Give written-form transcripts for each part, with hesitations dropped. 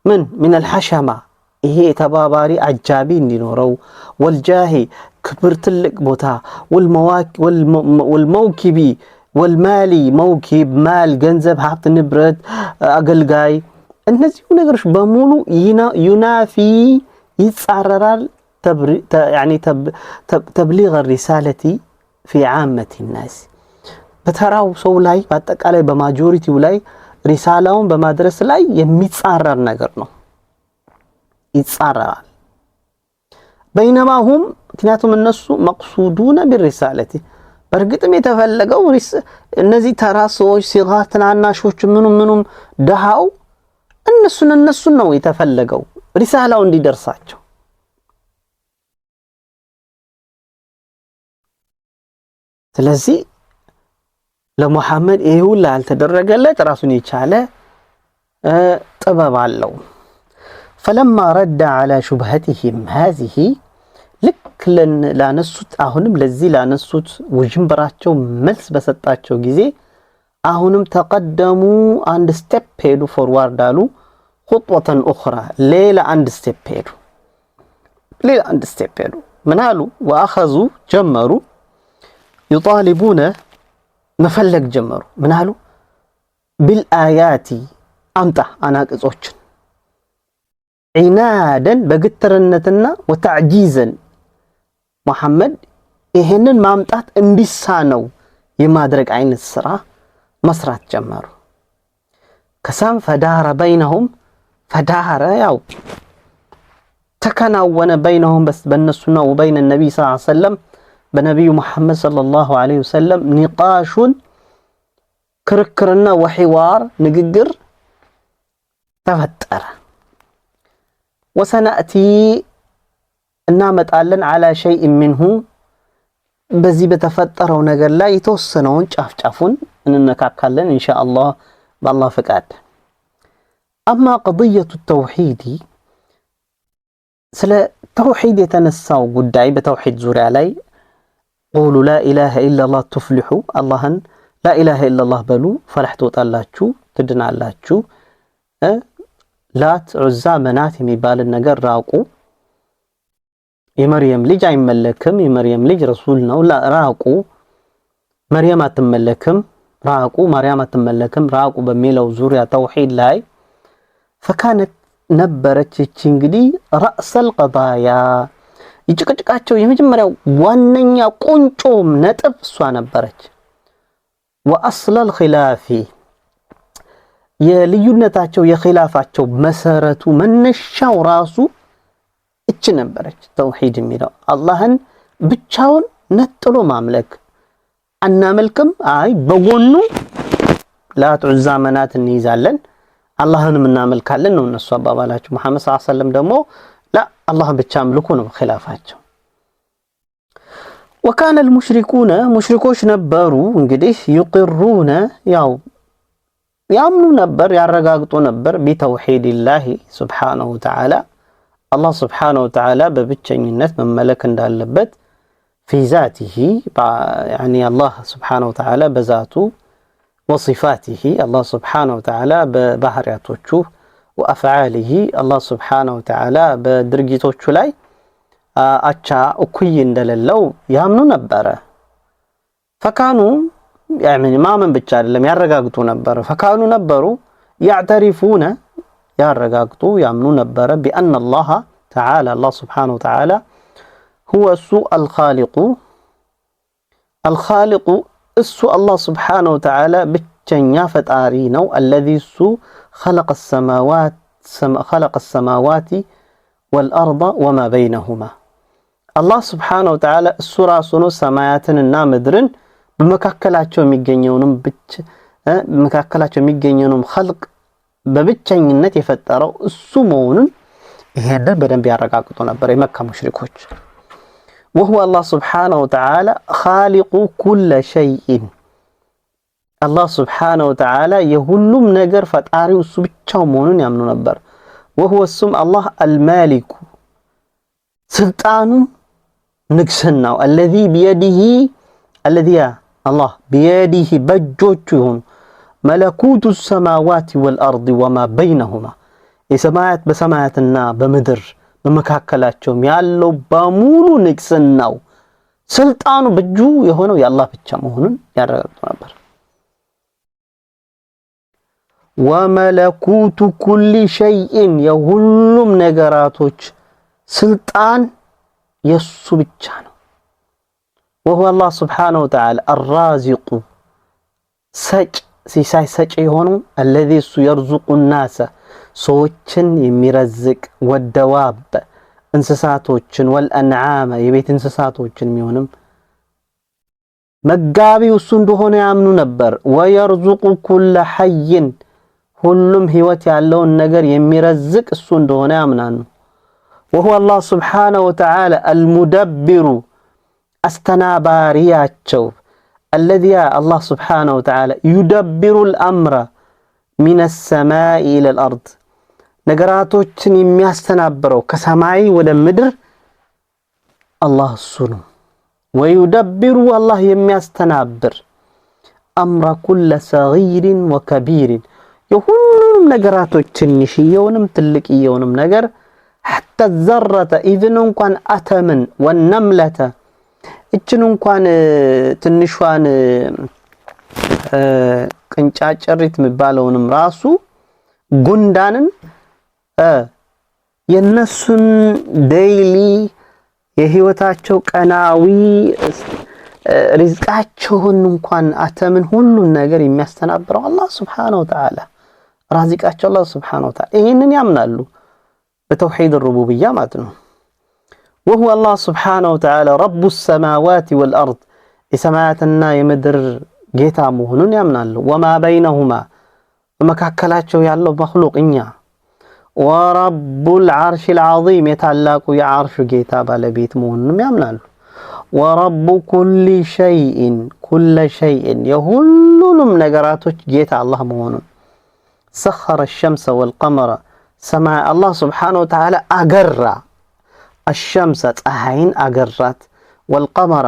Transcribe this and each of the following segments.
من الحشمة إيه تباباري عجابي እንዲኖረው والجاه كبر تلك بوتا والموكبي والمالي موكب مال ገንዘብ ሀብት ንብረት አገልጋይ እነዚህ ነገሮች በሙሉ ዩናፊ ይጻረራል يعني تبليغ الرسالة في عامة الناس በተራው ሰው ላይ በአጠቃላይ በማጆሪቲው ላይ ሪሳላውን በማድረስ ላይ የሚጻረር ነገር ነው ይጻረራል بينما هم ምክንያቱም እነሱ مقصودون بالرسالة በርግጥም የተፈለገው እነዚህ ተራ ሰዎች ሲጋር ትናናሾች ምኑም ደሃው እነሱን ነው የተፈለገው ሪሳላው እንዲደርሳቸው ስለዚህ ለሙሐመድ ይሁላ አልተደረገለት ራሱን የቻለ ጥበብ አለው فلما رد على شبهتهم هذه ልክ ላነሱት አሁንም ለዚህ ላነሱት ውጅንብራቸው መልስ በሰጣቸው ጊዜ አሁንም ተቀደሙ አንድ ስቴፕ ሄዱ ፎርዋርድ አሉ خطوة أخرى ሌላ አንድ ስቴፕ ሄዱ ምን አሉ واخذوا ጀመሩ يطالبون መፈለግ ጀመሩ ምን አሉ بالآيات አምጣ አናቅጾችን عنادا በግትርነትና وتعجيزا محمد ይሄንን ማምጣት እንዲሳነው የማድረግ አይነት ስራ መስራት ጀመሩ ከሳም فدار بينهم فدار ያው ተከናወነ بينهم بس በእነሱና وبين النبي صلى الله عليه وسلم በነብዩ መሐመድ ሰለላሁ ዐለይሂ ወሰለም ኒቃሹን ክርክርና ወሒዋር ንግግር ተፈጠረ وسنأتي እናመጣለን على شيء منه በዚህ በተፈጠረው ነገር ላይ የተወሰነውን ጫፍጫፉን እንነካካለን ኢንሻአላህ በአላህ ፍቃድ اما قضيه التوحيد ስለ ተውሂድ የተነሳው ጉዳይ በተውሂድ ዙሪያ ላይ قولوا لا إله إلا الله تفلحوا اللهن لا إله إلا الله بلو فلحتوا طلعتشو تدنالاتشو لات عزى منات የሚባል ነገር ራቁ የመርየም ልጅ አይመለክም የመርየም ልጅ ረሱል ነው ራቁ መርየም አትመለክም ራቁ ማርያም አትመለክም ራቁ በሚለው ዙሪያ ተውሂድ ላይ فكانت ነበረች እቺ እንግዲህ رأس القضايا ይጭቅጭቃቸው የመጀመሪያው ዋነኛ ቁንጮም ነጥብ እሷ ነበረች واصل الخلاف የልዩነታቸው የኺላፋቸው መሰረቱ መነሻው ራሱ እቺ ነበረች ተውሂድ የሚለው አላህን ብቻውን ነጥሎ ማምለክ አናመልክም አይ በጎኑ ላትዑዛ መናት እንይዛለን አላህንም እናመልካለን ነው እነሱ አባባላቸው መሐመድ ሰለላሁ ዐለይሂ ወሰለም ደግሞ لا الله ብቻ አምልኩ ነው ኺላፋቸው وكان المشركون مشركوش ነበሩ እንግዲህ يقرون ያው ያምኑ ነበር ያረጋግጡ ነበር بتوحيد الله سبحانه وتعالى الله سبحانه وتعالى በብቸኝነት መመለክ እንዳለበት في ذاته يعني الله سبحانه وتعالى بذاته وصفاته الله سبحانه وتعالى ببحرياتوቹ وأفعاله الله سبحانه وتعالى بدرجيتوቹ ላይ አቻ እኩይ እንደሌለው ያምኑ ነበር فكانوا يعني ማመን ብቻ አይደለም ያረጋግጡ ነበር فكانوا ነበሩ يعترفون ያረጋግጡ ያምኑ ነበር بأن الله تعالى الله سبحانه وتعالى هو السوء الخالق السوء الله سبحانه وتعالى ብቸኛ ፈጣሪ ነው الذي السوء خلق السماوات والأرض وما بينهما الله سبحانه وتعالى السورة سنو سماياتنا مدرن بمكاكلاቸው የሚገኘውንም خلق በብቸኝነት የፈጠረው እሱ መሆኑን ይሄንን በደንብ ያረጋግጡ ነበር የመካ ሙሽሪኮች وهو الله سبحانه وتعالى خالق كل شيء الله سبحانه وتعالى የሁሉም ነገር ፈጣሪው እሱ ብቻው መሆኑን ያምኑ ነበር وهو اسم الله المالك سلطانه ንግስናው الذي بيده الذي الله بيده بجوቹ ملكوت السماوات والأرض وما بينهما የሰማያት በሰማያትና በምድር በመካከላቸውም ያለው በሙሉ ንግስናው ስልጣኑ በእጁ የሆነው የአላህ ብቻ መሆኑን ያረጋግጡ ነበር። ወመለኩቱ ኩሊ ሸይእን የሁሉም ነገራቶች ስልጣን የሱ ብቻ ነው። ወሁወ አላህ ሱብሓነሁ ወተዓላ አራዚቁ ሰጭ ሲሳይ ሰጭ የሆነው አለዚ እሱ የርዙቁ ናሰ ሰዎችን የሚረዝቅ ወደዋብ እንስሳቶችን ወልአንዓመ የቤት እንስሳቶችን የሚሆንም መጋቢው እሱ እንደሆነ ያምኑ ነበር። ወየርዙቁ ኩለ ሐይን ሁሉም ህይወት ያለውን ነገር የሚረዝቅ እሱ እንደሆነ ያምናሉ። ወሁወ አላህ ሱብሓነሁ ወተዓላ አልሙደብሩ አስተናባሪያቸው الذي الله سبحانه وتعالى يدبر الأمر من السماء إلى الأرض ነገራቶችን የሚያስተናብረው ከሰማይ ወደ ምድር አላህ እሱ ነው። ወይደብሩ አላህ የሚያስተናብር አምረ ኩለ ሰጊሪን ወከቢሪን የሁሉንም ነገራቶች ትንሽየውንም ትልቅየውንም ነገር ሐታ ዘረተ ኢቭን እንኳን አተምን ወነምለተ እችን እንኳን ትንሿን ቅንጫጭሪት የሚባለውንም ራሱ ጉንዳንን የነሱን ዴይሊ የህይወታቸው ቀናዊ ሪዝቃቸውን እንኳን አተምን ሁሉን ነገር የሚያስተናብረው አላህ Subhanahu Wa Ta'ala ራዚቃቸው አላህ Subhanahu Wa Ta'ala ይሄንን ያምናሉ በተውሂድ الربوبية ማለት ነው። وهو الله سبحانه وتعالى رب السماوات والأرض የሰማያትና የምድር ጌታ መሆኑን ያምናሉ። وما بينهما በመካከላቸው ያለው መخلوቅኛ ورب العرش العظيم የታላቁ የዓርሹ ጌታ ባለቤት መሆኑን ያምናሉ። ورب كل شيء የሁሉንም ነገራቶች ጌታ አላህ መሆኑን سخر الشمس والقمر سماء الله سبحانه وتعالى አገራ الشمس ፀሐይን አገራት والقمر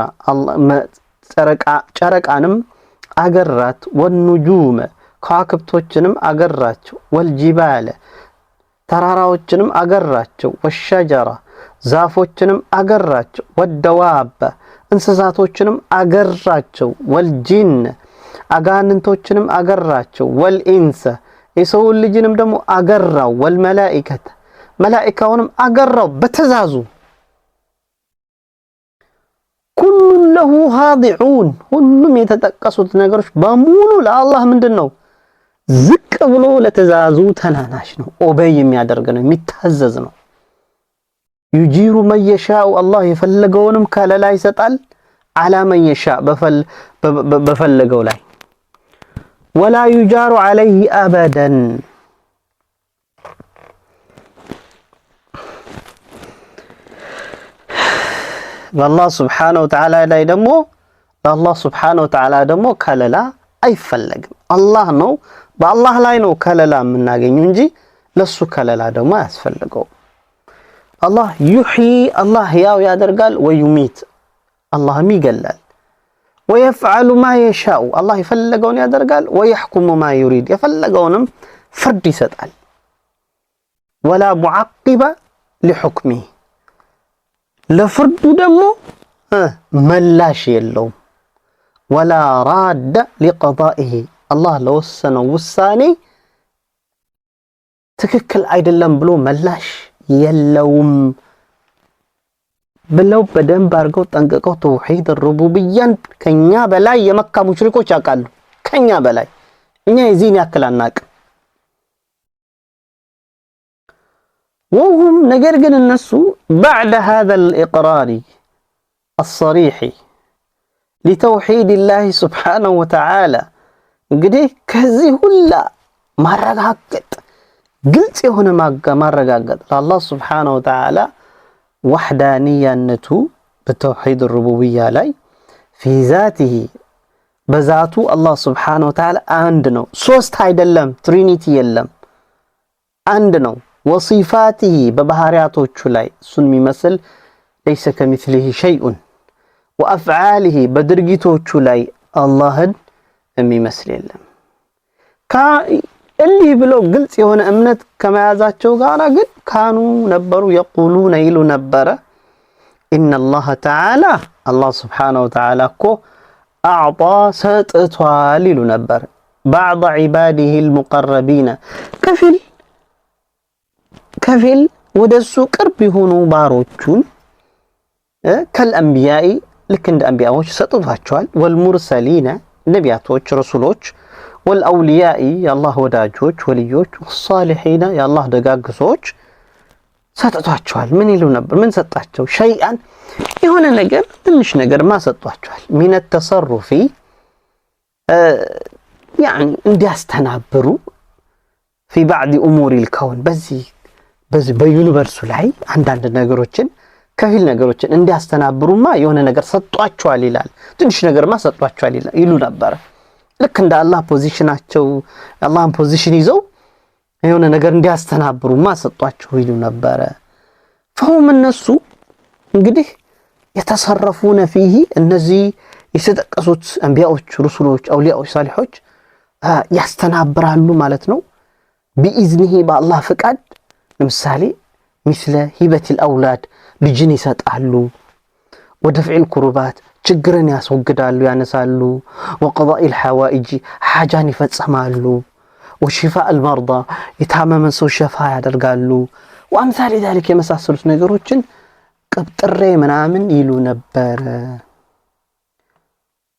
ጨረቃንም አገራት والنجوم ከዋክብቶችንም አገራቸው والجبال ተራራዎችንም አገራቸው والشجر ዛፎችንም አገራቸው والدواب እንስሳቶችንም አገራቸው والجن አጋንንቶችንም አገራቸው والإنس የሰው ልጅንም ደግሞ አገራው والملائكة መላእክቱንም አገራው በተዛዙ ኩሉ ለሁ ኻዲዑን ሁሉም የተጠቀሱት ነገሮች በሙሉ ለአላህ ምንድነው ዝቅ ብሎ ለተዛዙ ተናናሽ ነው። ኦበይ የሚያደርግ ነው፣ የሚታዘዝ ነው። يجير من يشاء الله የፈለገውንም ከለላ ይሰጣል على من يشاء በፈለገው ላይ ولا يجار عليه أبدا በአላህ Subhanahu Wa Ta'ala ላይ ደግሞ በአላህ Subhanahu Wa Ta'ala ደግሞ ከለላ አይፈለግም። አላህ ነው በአላህ ላይ ነው ከለላ የምናገኘው እንጂ ለሱ ከለላ ደግሞ አያስፈልገው። አላህ يحيي አላህ ያው ያደርጋል ወይሚት አላህም ይገላል ويفعل ما يشاء አላህ የፈለገውን ያደርጋል ويحكم ما يريد የፈለገውንም ፍርድ ይሰጣል ولا معقب لحكمه ለፍርዱ ደግሞ መላሽ የለውም ولا راد لقضائه አላህ ለወሰነው ውሳኔ ትክክል አይደለም ብሎ መላሽ የለውም ብለው በደንብ አድርገው ጠንቅቀው ተውሂድ الربوبية ከኛ በላይ የመካ ሙሽሪኮች ያውቃሉ። ከኛ በላይ እኛ የዚህን ያክል አናውቅም። وهم ነገር ግን እነሱ بعد هذا الإقرار الصريح لتوحيد الله سبحانه وتعالى እንግዲህ ከዚህ ሁላ ማረጋገጥ ግልጽ የሆነ ማረጋገጥ ለአላህ Subhanahu Wa Ta'ala ወህዳንያነቱ በተውሂድ الربوبية ላይ في ذاته በዛቱ አላህ Subhanahu Wa Ta'ala አንድ ነው፣ ሶስት አይደለም፣ ትሪኒቲ የለም፣ አንድ ነው። وصفاته በባህሪያቶቹ ላይ እሱን የሚመስል ليس كمثله شيء وافعاله በድርጊቶቹ ላይ አላህን የሚመስል የለም። اللي بلو قلت يهون أمنت كما يزاتشو غانا قل كانوا نبروا يقولون إلو نبرة إن الله تعالى الله سبحانه وتعالى كو أعطى ستطوال إلو نبر بعض عباده المقربين كفل ودسو قرب يهونوا باروچون كالأنبياء لكن الأنبياء ستطوال والمرسلين نبياتوች رسولوች والأولياء يا الله وداجوች وليوች والصالحين يا الله دقاق سوች ሰጥቷቸዋል ምን ይሉ ነበር ምን ሰጣቸው شيئا የሆነ ነገር ትንሽ ነገር ማ ሰጥቷቸዋል من التصرف يعني እንዲያስተናብሩ في بعض امور الكون በዚህ በዩኒቨርሱ ላይ አንዳንድ ነገሮችን ከፊል ነገሮችን እንዲያስተናብሩማ የሆነ ነገር ሰጥቷቸዋል ይላል ትንሽ ነገርማ ሰጥቷቸዋል ይሉ ነበር ልክ እንደ አላህ ፖዚሽናቸው አላህን ፖዚሽን ይዘው የሆነ ነገር እንዲያስተናብሩማ ሰጥቷቸው ይሉ ነበር فهم እነሱ እንግዲህ የተሰረፉነ فيه እነዚህ የተጠቀሱት አንቢያዎች ሩሱሎች አውሊያዎች ሳሊሖች ያስተናብራሉ ማለት ነው بإذنه بالله فقد ለምሳሌ مثل هبة الأولاد ልጅን ይሰጣሉ ودفع الكربات ችግርን ያስወግዳሉ ያነሳሉ وقضاء الحوائج حاجان ይፈጽማሉ وشفاء المرضى يتامم سو شفاء ያደርጋሉ وامثال ذلك የመሳሰሉት ነገሮችን ቀብጥሬ ምናምን ይሉ ነበር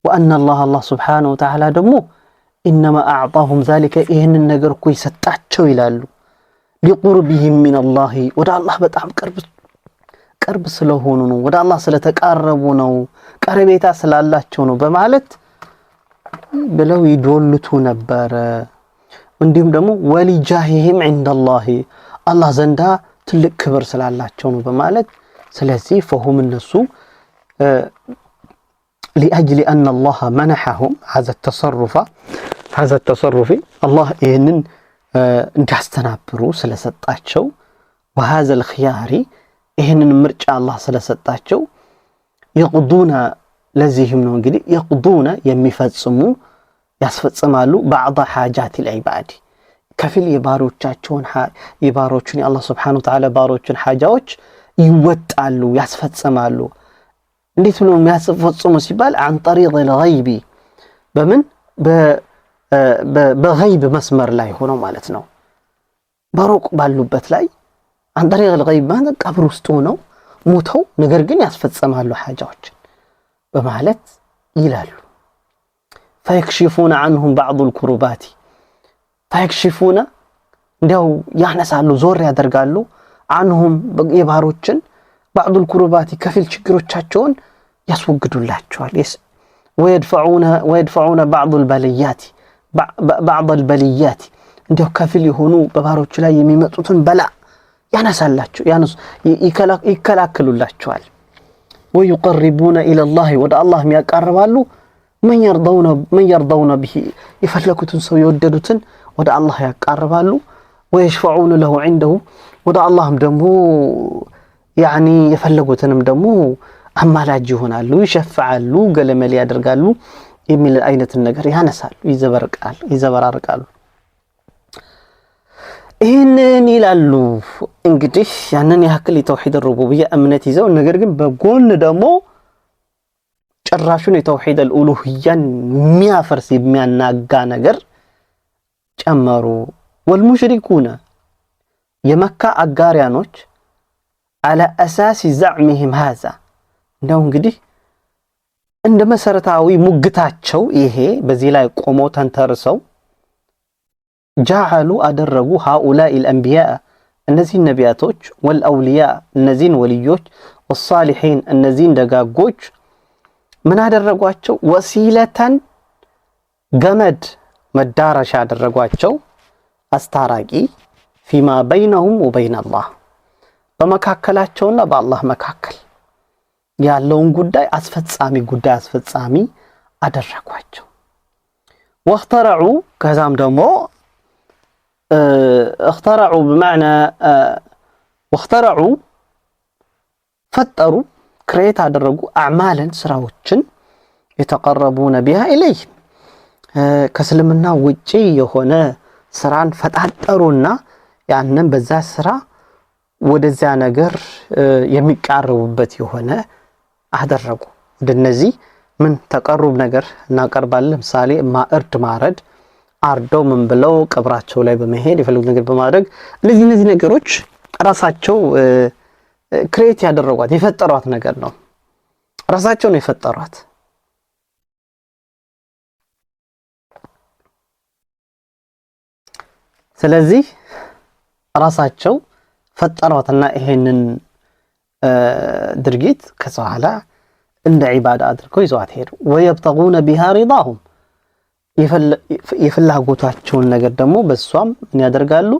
وان الله سبحانه وتعالى ደግሞ انما اعطاهم ذلك ይሄንን ነገር እኮ ይሰጣቸው ይላሉ لقربهم من الله ወደ አላህ በጣም ቅርብ ስለሆኑ ነው ወደ አላህ ስለተቃረቡ ነው ቀረቤታ ስላላቸው ነው በማለት ብለው ይዶልቱ ነበር እንዲሁም ደግሞ ወሊጃሂም عند الله الله ዘንዳ ትልቅ ክብር ስላላቸው ነው በማለት ስለዚህ فهم እነሱ لاجل ان الله منحهم هذا التصرف الله ይሄንን እንዲያስተናብሩ ስለሰጣቸው وهذا الخيار ይሄንን ምርጫ አላህ ስለሰጣቸው يقضون ለዚህም ነው እንግዲህ يقضون የሚፈጽሙ ያስፈጽማሉ بعض حاجات العباد ከፊል የባሮችን የአላህ Subhanahu Wa Ta'ala ባሮችን حاجዎች ይወጣሉ ያስፈጽማሉ እንዴት ነው የሚያስፈጽሙ ሲባል عن طريق الغيب በምን በغيب መስመር ላይ ሆኖ ማለት ነው በሩቅ ባሉበት ላይ عن طريق الغيب ማለት ቀብር ውስጥ ሆነው ሞተው ነገር ግን ያስፈጽማሉ حاجዎች በማለት ይላሉ فيكشفون عنهم بعض الكربات فيكشفون እንዲያው ያነሳሉ ዞር ያደርጋሉ عنهم የባሮችን بعض الكربات ከፊል ችግሮቻቸውን ያስወግዱላቸዋል ويدفعون بعض البليات እንዲያው ከፊል የሆኑ በባሮች ላይ የሚመጡትን በላ ያነሳላቸው ይከላከሉላቸዋል ويقربون الى الله ወደ አላህ የሚያቀርባሉ من يرضون به يفلكوتن سو يوددوتن ወደ አላህ ያቀርባሉ ويشفعون له عنده ወደ አላህም ደግሞ يعني የፈለጉትንም ደግሞ አማላጅ ይሆናሉ ይሸፍዓሉ ገለመል ያደርጋሉ የሚል አይነት ነገር ያነሳሉ ይዘበራርቃሉ ይሄንን ይላሉ እንግዲህ ያንን ያክል የተውሂድ الربوبيه እምነት ይዘው ነገር ግን በጎን ደግሞ ጭራሹን የተውሂድ الالوهيه የሚያፈርስ የሚያናጋ ነገር ጨመሩ والمشركون የመካ አጋሪያኖች على اساس زعمهم هذا ነው እንግዲህ እንደ መሰረታዊ ሙግታቸው ይሄ በዚህ ላይ ቆሞ ተንተርሰው جعلوا أدرجوا هؤلاء الأنبياء النزين نبياتوج والأولياء النزين وليوج والصالحين النزين دقاقوج من أدرجواتشو وسيلة جمد مدارش أدرجواتشو أستراجي فيما بينهم وبين الله بمكاكلاتشونا بالله مكاكل يالون قداي أسفت سامي أدرجواتشو واخترعوا كزام دمو اخترعوا بمعنى واخترعوا فطروا كريت አደረጉ اعمالا ስራዎችን يتقربون بها اليه ከስልምና ውጪ የሆነ ስራን ፈጣጠሩና ያንን በዛ ስራ ወደዚያ ነገር የሚቃረቡበት የሆነ አደረጉ። እንደነዚህ ምን ተቀሩብ ነገር እናቀርባለን። ለምሳሌ እርድ ማረድ አርደው ምን ብለው ቀብራቸው ላይ በመሄድ የፈለጉት ነገር በማድረግ እነዚህ ነገሮች ራሳቸው ክሬት ያደረጓት የፈጠሯት ነገር ነው። ራሳቸው ነው የፈጠሯት። ስለዚህ ራሳቸው ፈጠሯትና ይሄንን ድርጊት ከኋላ እንደ ዒባዳ አድርገው ይዘዋት ሄዱ። ወየብተጉነ ቢሃ ሪዳሁም የፍላጎታቸውን ነገር ደግሞ በሷም ምን ያደርጋሉ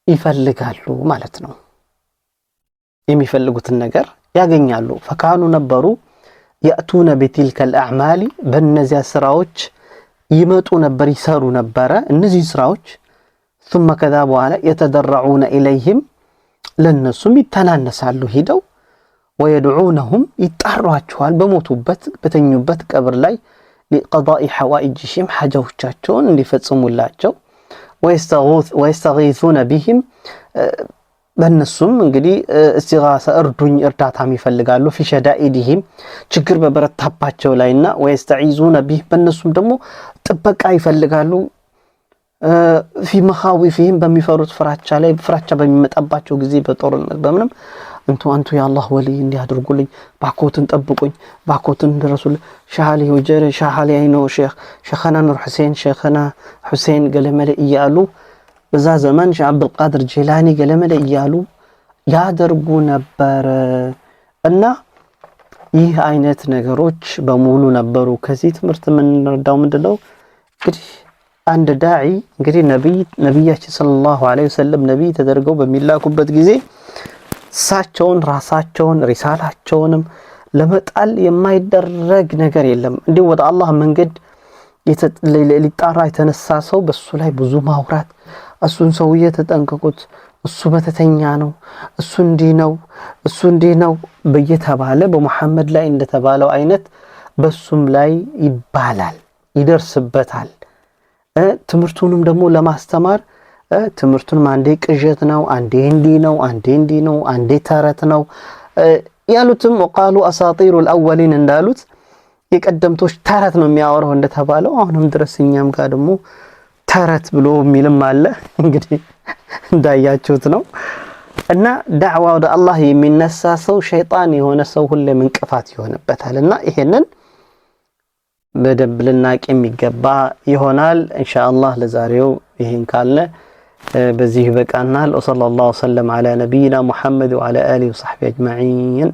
ይፈልጋሉ ማለት ነው። የሚፈልጉትን ነገር ያገኛሉ። ፈካኑ ነበሩ ያእቱነ ቢቲልከል አዕማሊ በእነዚያ ስራዎች ይመጡ ነበር ይሰሩ ነበረ እነዚህ ስራዎች ثم ከዛ በኋላ የተደረዑነ ኢለይህም ለነሱም ይተናነሳሉ ሂደው ወየድዑነሁም ይጣሯቸዋል በሞቱበት በተኙበት ቀብር ላይ لقضاء حوائجهم حاجዎቻቸውን እንዲፈጽሙላቸው ويستغيثون بهم በእነሱም እንግዲህ እስቲጋሳ እርዱኝ እርዳታም ይፈልጋሉ في شدائدهم ችግር በበረታባቸው ላይና ويستعيذون به በእነሱም ደግሞ ጥበቃ ይፈልጋሉ في مخاوفهم በሚፈሩት ፍራቻ ላይ ፍራቻ በሚመጣባቸው ጊዜ በጦርነት በምንም አንቱ ያአላህ ወሊ እንዲያደርጉልኝ ባኮትን ጠብቁኝ ባኮትን ድረሱልኝ ሻሃሊ ወጀረ ሻሃሊ አይኖ ሸኸና ኑር ሁሴን ገለመለ እያሉ በዛ ዘመን ሼህ አብዱል ቃድር ጂላኒ ገለመለ እያሉ ያደርጉ ነበር። እና ይህ አይነት ነገሮች በሙሉ ነበሩ። ከዚህ ትምህርት የምንረዳው ምንድነው? እንግዲህ አንድ ዳዒ እንግዲህ ነብያችን ሰለላሁ ዐለይሂ ወሰለም ነብይ ተደርገው በሚላኩበት ጊዜ እሳቸውን ራሳቸውን ሪሳላቸውንም ለመጣል የማይደረግ ነገር የለም። እንዲሁ ወደ አላህ መንገድ ሊጣራ የተነሳ ሰው በሱ ላይ ብዙ ማውራት እሱን ሰውዬ ተጠንቀቁት እሱ መተተኛ ነው እሱ እንዲህ ነው በየተባለ በመሐመድ ላይ እንደተባለው አይነት በሱም ላይ ይባላል ይደርስበታል። ትምህርቱንም ደግሞ ለማስተማር ትምህርቱንም አንዴ ቅዠት ነው አንዴ እንዲህ ነው አንዴ ተረት ነው ያሉትም ወቃሉ አሳጢሩ الأولين እንዳሉት የቀደምቶች ተረት ነው የሚያወራው እንደተባለው አሁንም ድረስ እኛም ጋር ደግሞ ተረት ብሎ የሚልም አለ። እንግዲህ እንዳያችሁት ነው። እና ዳዕዋ ወደ አላህ የሚነሳ ሰው ሸይጣን የሆነ ሰው ሁሌም እንቅፋት ይሆንበታልና ይሄንን በደንብ ልናቅ የሚገባ ይሆናል። ኢንሻአላህ ለዛሬው ይሄን ካለ በዚህ በቃናል። ወሰለላሁ ዐለ ነቢይና ሙሐመድ ወዐላ አሊሂ ወሰሕቢሂ አጅመዒን።